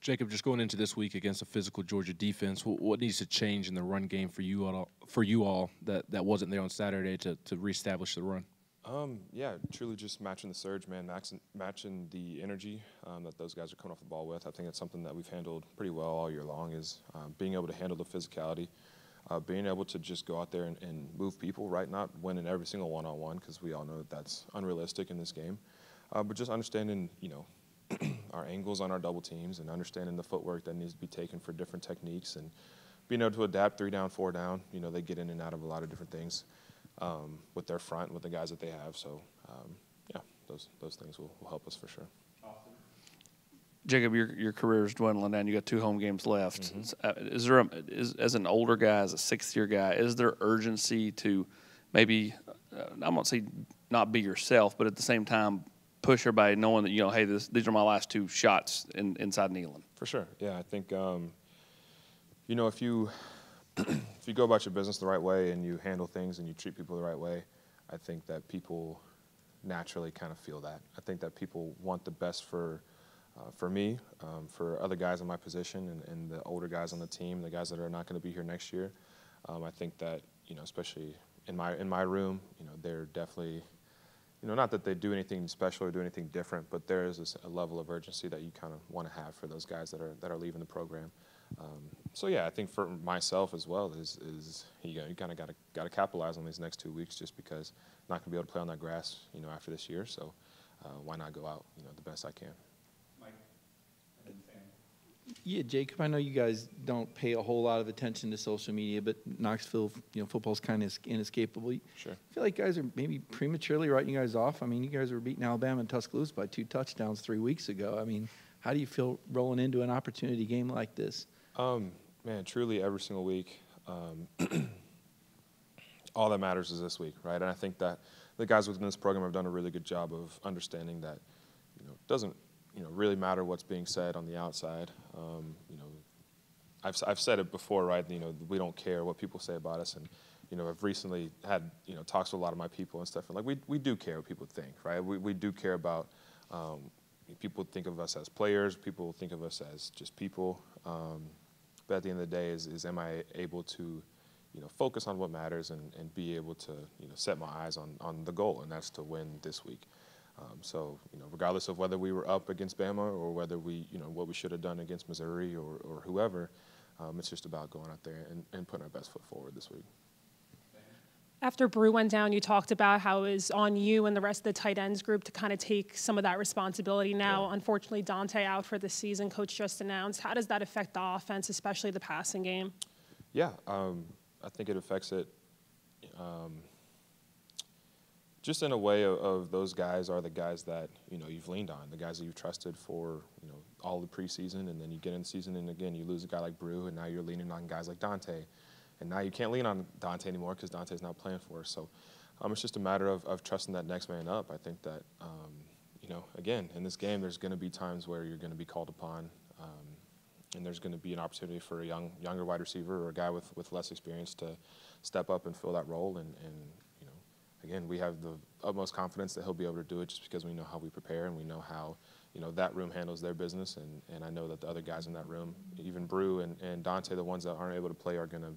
Jacob, just going into this week against a physical Georgia defense, what needs to change in the run game for you all that wasn't there on Saturday to reestablish the run? Yeah, truly just matching the surge, man, matching the energy that those guys are coming off the ball with. I think it's something that we've handled pretty well all year long is being able to handle the physicality, being able to just go out there and move people, right? Not winning every single one-on-one because we all know that that's unrealistic in this game, but just understanding, our angles on our double teams and understanding the footwork that needs to be taken for different techniques and being able to adapt 3 down, 4 down. They get in and out of a lot of different things with their front, with the guys that they have. So, yeah, those things will help us for sure. Awesome. Jacob, your career is dwindling down. You got 2 home games left. Mm-hmm. Is there as an older guy, as a 6th-year guy, is there urgency to maybe I'm not say not be yourself, but at the same time push everybody, knowing that hey, these are my last 2 shots inside Neyland? For sure. Yeah, I think if you if you go about your business the right way and you handle things and you treat people the right way, I think that people naturally kind of feel that. I think that people want the best for me, for other guys in my position and the older guys on the team, the guys that are not going to be here next year. I think that, especially in my room, they're definitely, not that they do anything special or do anything different, but there is a level of urgency that you kind of want to have for those guys that are leaving the program. So yeah, I think for myself as well is you kind of got to capitalize on these next 2 weeks just because I'm not going to be able to play on that grass, after this year. So why not go out, the best I can. Mike, yeah, Jacob, I know you guys don't pay a whole lot of attention to social media, but Knoxville, football's kind of inescapable. Sure. I feel like guys are maybe prematurely writing you guys off. I mean, you guys were beating Alabama and Tuscaloosa by 2 touchdowns 3 weeks ago. I mean, how do you feel rolling into an opportunity game like this? Man, truly every single week, all that matters is this week, right? And I think that the guys within this program have done a really good job of understanding that, it doesn't, really matter what's being said on the outside. I've said it before, right? We don't care what people say about us, and I've recently had talks with a lot of my people and stuff, and like we do care what people think, right? We do care about. People think of us as players. People think of us as just people. But at the end of the day, is am I able to, focus on what matters and be able to, set my eyes on the goal, and that's to win this week. So, regardless of whether we were up against Bama or whether we, what we should have done against Missouri or whoever, it's just about going out there and putting our best foot forward this week. After Brew went down, you talked about how it was on you and the rest of the tight ends group to kind of take some of that responsibility. Now, unfortunately, Dante out for the season, Coach just announced. How does that affect the offense, especially the passing game? Yeah, I think it affects it just in a way of those guys are the guys that, you've leaned on, the guys that you've trusted for, all the preseason, and then you get in the season, and again, you lose a guy like Brew, and now you're leaning on guys like Dante. And now you can't lean on Dante anymore because Dante's not playing for us. So it's just a matter of trusting that next man up. I think that, again, in this game, there's going to be times where you're going to be called upon, and there's going to be an opportunity for a younger wide receiver or a guy with less experience to step up and fill that role. And again, we have the utmost confidence that he'll be able to do it just because we know how we prepare and we know how, that room handles their business. And I know that the other guys in that room, even Brew and Dante, the ones that aren't able to play, are going to,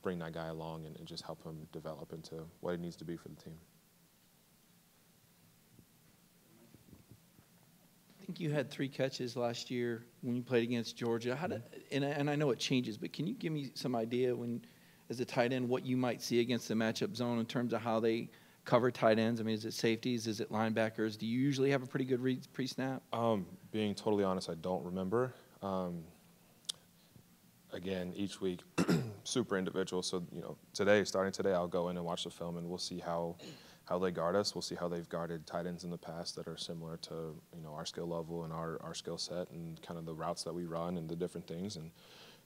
bring that guy along and just help him develop into what he needs to be for the team. I think you had 3 catches last year when you played against Georgia. And I know it changes, but can you give me some idea as a tight end, what you might see against the matchup zone in terms of how they cover tight ends? I mean, is it safeties? Is it linebackers? Do you usually have a pretty good read pre-snap? Being totally honest, I don't remember. Again, each week, super individual. So, starting today, I'll go in and watch the film, and we'll see how they guard us. We'll see how they've guarded tight ends in the past that are similar to, our skill level and our skill set and kind of the routes that we run and the different things. And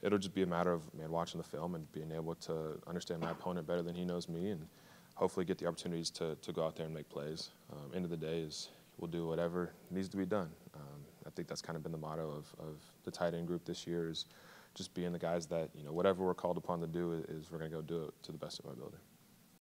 it'll just be a matter of, watching the film and being able to understand my opponent better than he knows me and hopefully get the opportunities to go out there and make plays. End of the day is we'll do whatever needs to be done. I think that's kind of been the motto of the tight end group this year is just being the guys that, whatever we're called upon to do is we're going to go do it to the best of our ability.